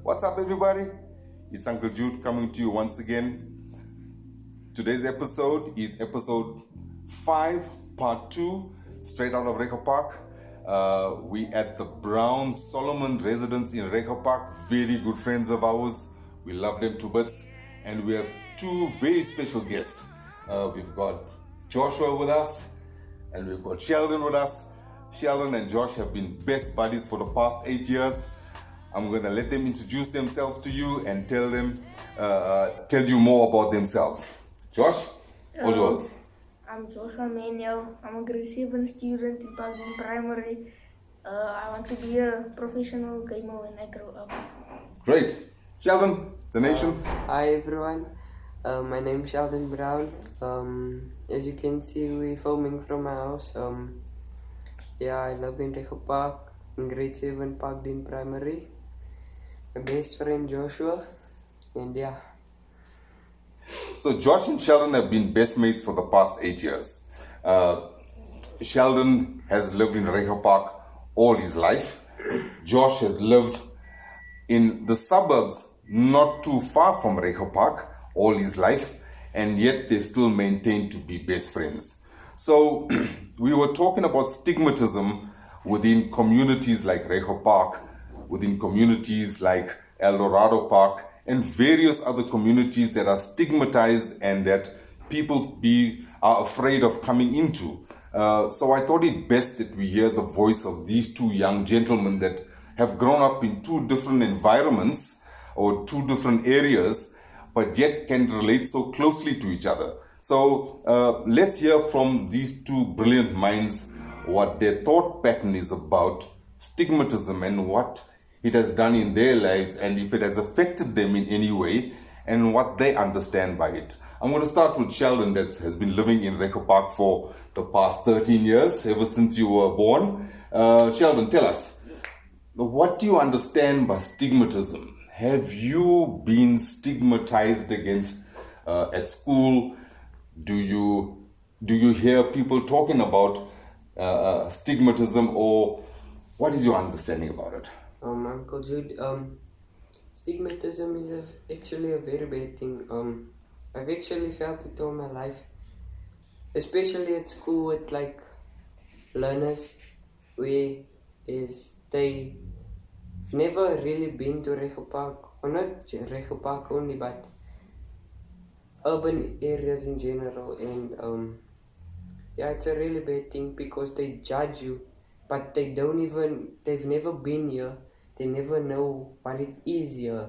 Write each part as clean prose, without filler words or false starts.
What's up, everybody? It's Uncle Jude coming to you once again. Today's episode is episode 5, part 2, straight out of Reiger Park. We at the Brown Solomon residence in Reiger Park. Very good friends of ours. We love them to bits. And we have two very special guests. We've got Joshua with us, and we've got Sheldon with us. Sheldon and Josh have been best buddies for the past 8 years. I'm going to let them introduce themselves to you and tell you more about themselves. Josh, all yours. I'm Joshua Manuel. I'm a grade 7 student in Suburban Primary. I want to be a professional gamer when I grow up. Great. Sheldon, the nation. Hi everyone, my name is Sheldon Brown. As you can see, we're filming from my house. I live in Reiger Park, in grade 7 Parkdean Primary. My best friend Joshua, and yeah. So Josh and Sheldon have been best mates for the past 8 years. Sheldon has lived in Reiger Park all his life. Josh has lived in the suburbs not too far from Reiger Park all his life, and yet they still maintain to be best friends. So we were talking about stigmatism within communities like Reiger Park, within communities like El Dorado Park, and various other communities that are stigmatized and that people are afraid of coming into. So I thought it best that we hear the voice of these two young gentlemen that have grown up in two different environments or two different areas, but yet can relate so closely to each other. So let's hear from these two brilliant minds what their thought pattern is about stigmatism and what it has done in their lives and if it has affected them in any way and what they understand by it. I'm going to start with Sheldon, that has been living in Reiger Park for the past 13 years, ever since you were born. Sheldon, tell us, what do you understand by stigmatism? Have you been stigmatized against at school? Do you hear people talking about stigmatism, or what is your understanding about it? Uncle Jude, stigmatism is actually a very bad thing. I've actually felt it all my life, especially at school with like learners, they've never really been to Reiger Park, or not Reiger Park only, but urban areas in general, and it's a really bad thing because they judge you, but they've never been here, they never know what it is here,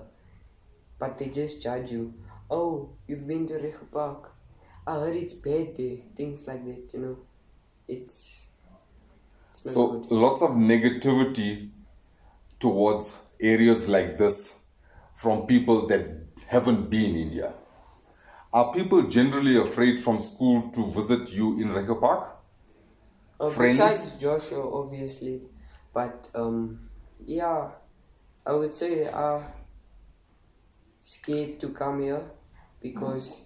but they just judge you. Oh, you've been to Reiger Park, I heard it's bad there, things like that, it's not so good. Lots of negativity towards areas like this from people that haven't been in here. Are people generally afraid from school to visit you in Reiger Park? Friends? Besides Joshua, obviously, but I would say they are scared to come here because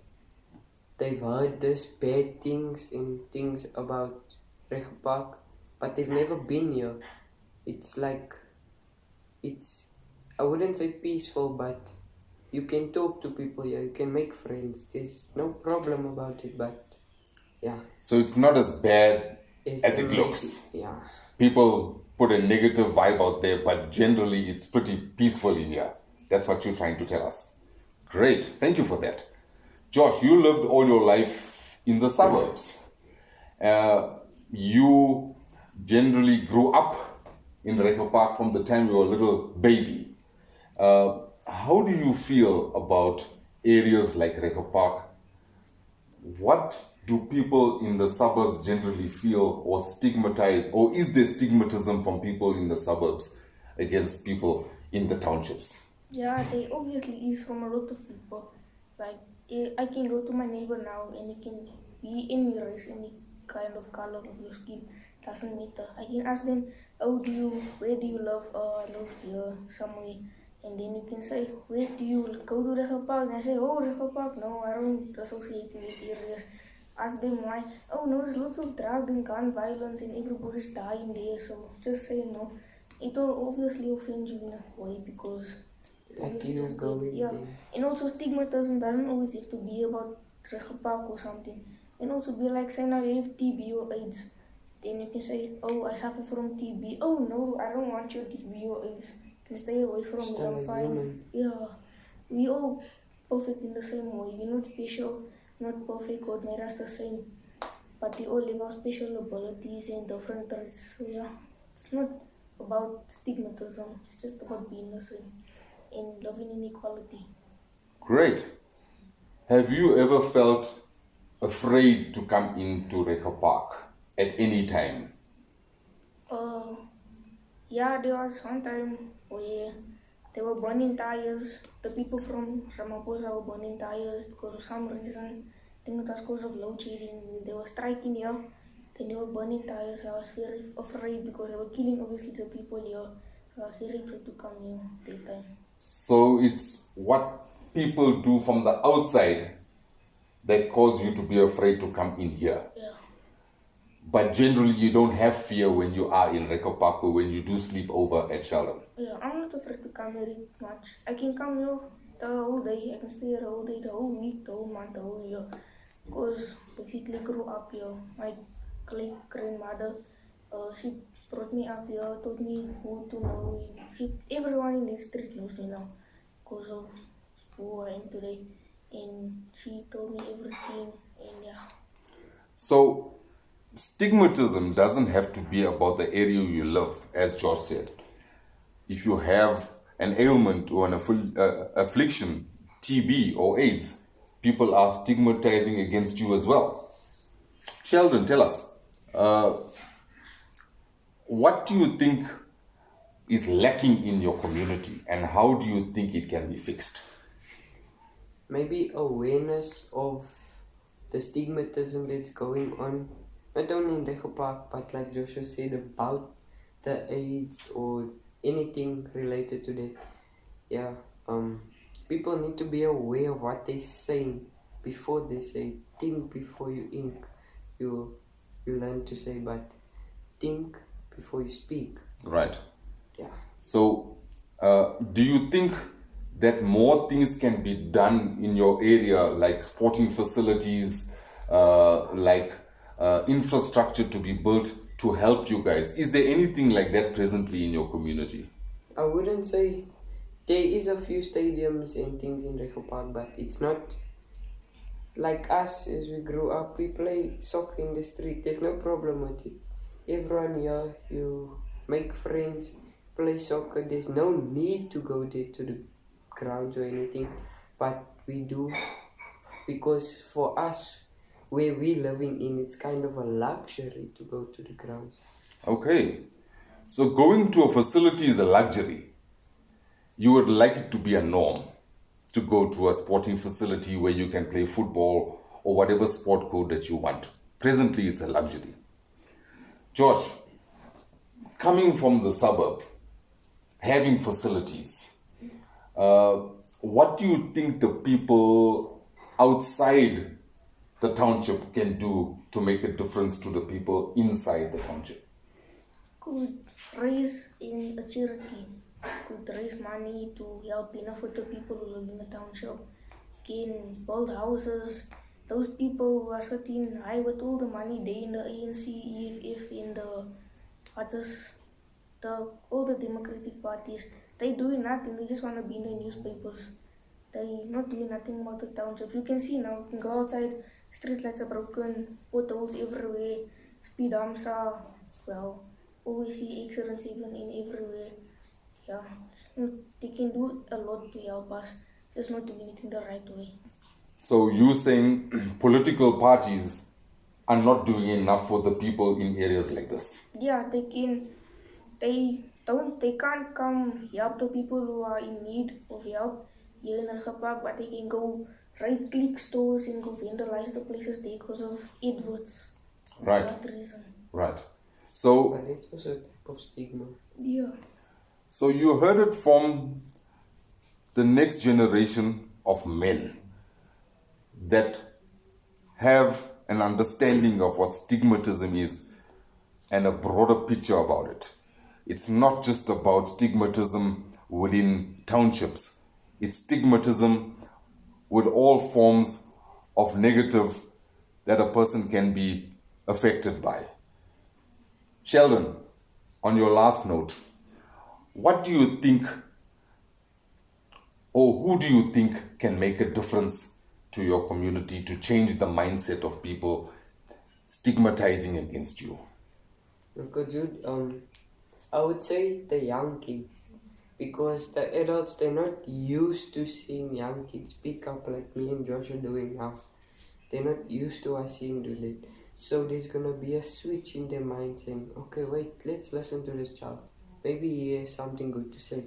they've heard this bad things and things about Reiger Park, but they've never been here. I wouldn't say peaceful, but you can talk to people here, you can make friends, there's no problem about it, but yeah. So it's not as bad as it looks. Yeah. People put a negative vibe out there, but generally it's pretty peaceful in here. That's what you're trying to tell us. Great, thank you for that. Josh, you lived all your life in the suburbs. You generally grew up in Reiger Park from the time you were a little baby. How do you feel about areas like Reiger Park? What do people in the suburbs generally feel or stigmatize, or is there stigmatism from people in the suburbs against people in the townships? Yeah, there obviously is from a lot of people. Like, I can go to my neighbor now and he can be any race, any kind of color of your skin, doesn't matter. I can ask them, where do you live? I live here, somewhere. And then you can say, where do you go to Reiger Park? And I say, Reiger Park, no, I don't associate with areas. Ask them why. Oh no, there's lots of drug and gun violence and everybody's dying there, so just say no. It will obviously offend you in a way because Like you going Yeah, there. and also stigmatism doesn't always have to be about Regepak or something. It can also be like, say now you have TB or AIDS, then you can say, oh, I suffer from TB. Oh no, I don't want your TB or AIDS. You can stay away from me, Still I'm a fine. human. Yeah, we all perfect in the same way. We're not special, not perfect. God made us the same, but we all have our special abilities and different traits. So yeah, it's not about stigmatism. It's just about being the same and loving inequality. Great. Have you ever felt afraid to come into Reka Park at any time? Uh, yeah, there was one time where they were burning tires. The people from Ramaphosa were burning tires because of some reason. I think it was because of load shedding. They were striking here. Then they were burning tires. I was very afraid because they were killing obviously the people here. So I was very afraid to come here daytime. So it's what people do from the outside that cause you to be afraid to come in here. Yeah. But generally, you don't have fear when you are in Reka Park or when you do sleep over at Sheldon. Yeah, I'm not afraid to come here much. I can come here the whole day. I can stay here the whole day, the whole week, the whole month, the whole year. Because basically grew up here. My grandmother, she brought me up here, taught me who to know. Everyone in the street knows me now because of who I am today. And she told me everything. And yeah. So, stigmatism doesn't have to be about the area you live, as George said. If you have an ailment or an affliction, TB or AIDS, people are stigmatizing against you as well. Sheldon, tell us, what do you think is lacking in your community and how do you think it can be fixed? Maybe awareness of the stigmatism that's going on, not only in Rego Park, but like Joshua said about the AIDS or anything related to that. Yeah, people need to be aware of what they're saying before they say. Think before you ink. You learn to say, but think before you speak. Right. Yeah. So, do you think that more things can be done in your area, like sporting facilities, like infrastructure to be built to help you guys? Is there anything like that presently in your community? I wouldn't say there is a few stadiums and things in Rego Park, but it's not like us as we grew up. We play soccer in the street. There's no problem with it. Everyone here, you make friends, play soccer. There's no need to go there to the grounds or anything, but we do because for us, where we're living in, it's kind of a luxury to go to the grounds. Okay. So going to a facility is a luxury. You would like it to be a norm to go to a sporting facility where you can play football or whatever sport code that you want. Presently, it's a luxury. Josh, coming from the suburb, having facilities, what do you think the people outside the township can do to make a difference to the people inside the township? Could raise in a charity, could raise money to help benefit the people who live in the township, can build houses. Those people who are sitting high with all the money, they in the ANC, EFF, in the all the democratic parties, they doing nothing. They just want to be in the newspapers. They not doing nothing about the townships. You can see now, you can go outside, street lights are broken, potholes everywhere, speed humps are, well, always see accidents even in everywhere. Yeah, they can do a lot to help us, just not doing it in the right way. So you saying political parties are not doing enough for the people in areas like this? Yeah, they can't come help the people who are in need of help here in Rega Park, but they can go right-click stores and go vandalize the places there because of adverts. Right. For that reason. Right. So, But it's also a type of stigma. Yeah. so you heard it from the next generation of men that have an understanding of what stigmatism is and a broader picture about it. It's not just about stigmatism within townships, It's stigmatism with all forms of negative that a person can be affected by. Sheldon, on your last note, what do you think, or who do you think can make a difference to your community to change the mindset of people stigmatizing against you? Because I would say the young kids, because the adults, they're not used to seeing young kids speak up like me and Josh are doing now. They're not used to us seeing do that. So there's gonna be a switch in their mind saying, okay, wait, let's listen to this child. Maybe he has something good to say.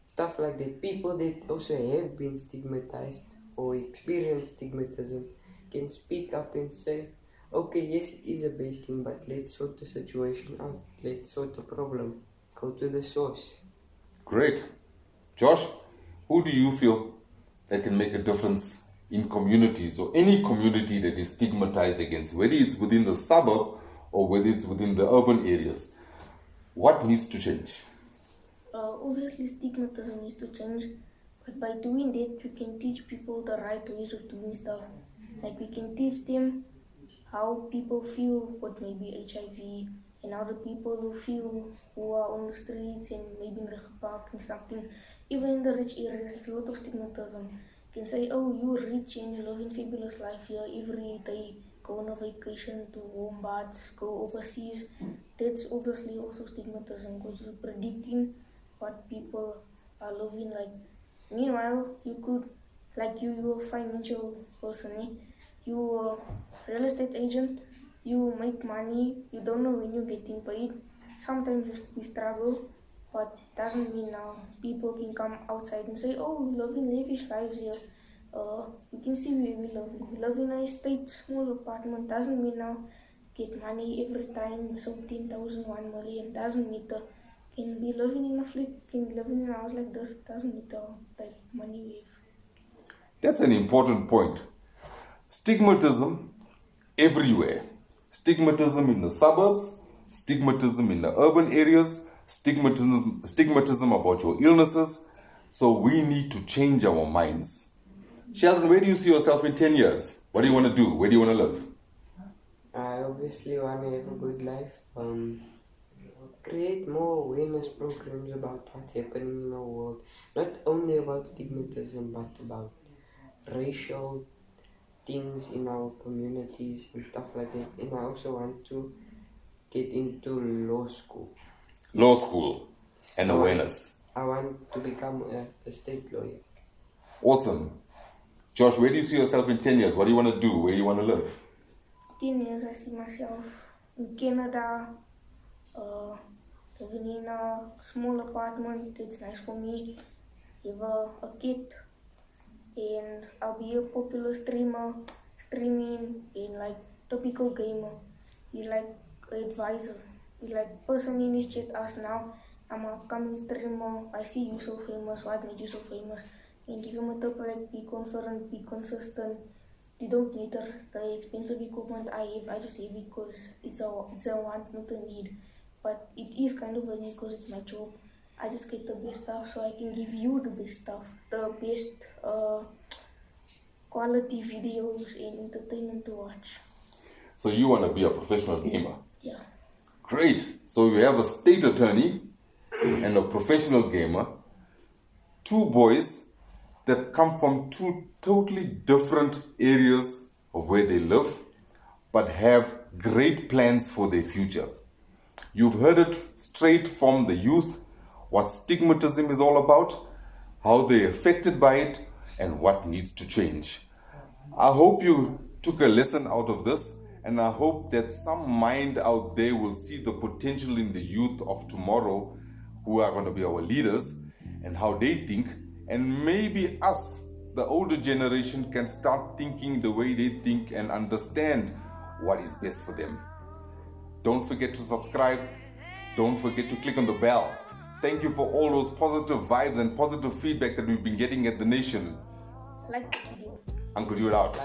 Stuff like that. People that also have been stigmatized or experienced stigmatism can speak up and say, okay, yes, it is a bad thing, but let's sort the situation out. Let's sort the problem. Go to the source. Great. Josh, who do you feel that can make a difference in communities or any community that is stigmatized against, whether it's within the suburb or whether it's within the urban areas? What needs to change? Obviously, stigmatism needs to change, but by doing that, we can teach people the right ways of doing stuff. Like, we can teach them how people feel with maybe HIV, and how the people who feel who are on the streets and maybe in the park and something. Even in the rich areas, there's a lot of stigmatism. You can say, oh, you're rich and you live in fabulous life here every day, go on a vacation to warm baths, go overseas. That's obviously also stigmatism, because you're predicting what people are living like. Meanwhile, you could, like you're a financial person, you're a real estate agent, you make money, you don't know when you're getting paid. Sometimes we struggle, but doesn't mean now people can come outside and say, oh, we live in lavish lives here. You can see where we live. We live in a estate, small apartment. Doesn't mean now get money every time, so 10,000, 1 million. Doesn't matter. Can be living in a flat, can be living in a house like this. Doesn't matter like money we have. That's an important point. Stigmatism everywhere. Stigmatism in the suburbs, stigmatism in the urban areas, stigmatism about your illnesses. So we need to change our minds. Sheldon, where do you see yourself in 10 years? What do you want to do? Where do you want to live? I obviously want to have a good life. Create more awareness programs about what's happening in our world. Not only about stigmatism, but about racial things in our communities and stuff like that. And I also want to get into law school. Law school and awareness. I want to become a state lawyer. Awesome. Josh, where do you see yourself in 10 years? What do you want to do? Where do you want to live? 10 years, I see myself in Canada, living in a small apartment. It's nice for me. Have a kid, and I'll be a popular streamer, streaming, and like typical gamer. He's like an advisor. He's like person in his chat us now. I'm a upcoming streamer. I see you so famous. What made you so famous? And give him a tip like be confident, be consistent. They don't matter the expensive equipment I have. I just have it because it's a want, not a need. But it is kind of a need because it's my job. I just get the best stuff so I can give you the best stuff, the best quality videos and entertainment to watch. So you want to be a professional gamer? Yeah. Great. So you have a state attorney and a professional gamer, two boys that come from two totally different areas of where they live, but have great plans for their future. You've heard it straight from the youth, what stigmatism is all about, how they're affected by it, and what needs to change. I hope you took a lesson out of this, and I hope that some mind out there will see the potential in the youth of tomorrow who are going to be our leaders and how they think, and maybe us, the older generation, can start thinking the way they think and understand what is best for them. Don't forget to subscribe. Don't forget to click on the bell. Thank you for all those positive vibes and positive feedback that we've been getting at the nation. Like the video. Uncle, you it out.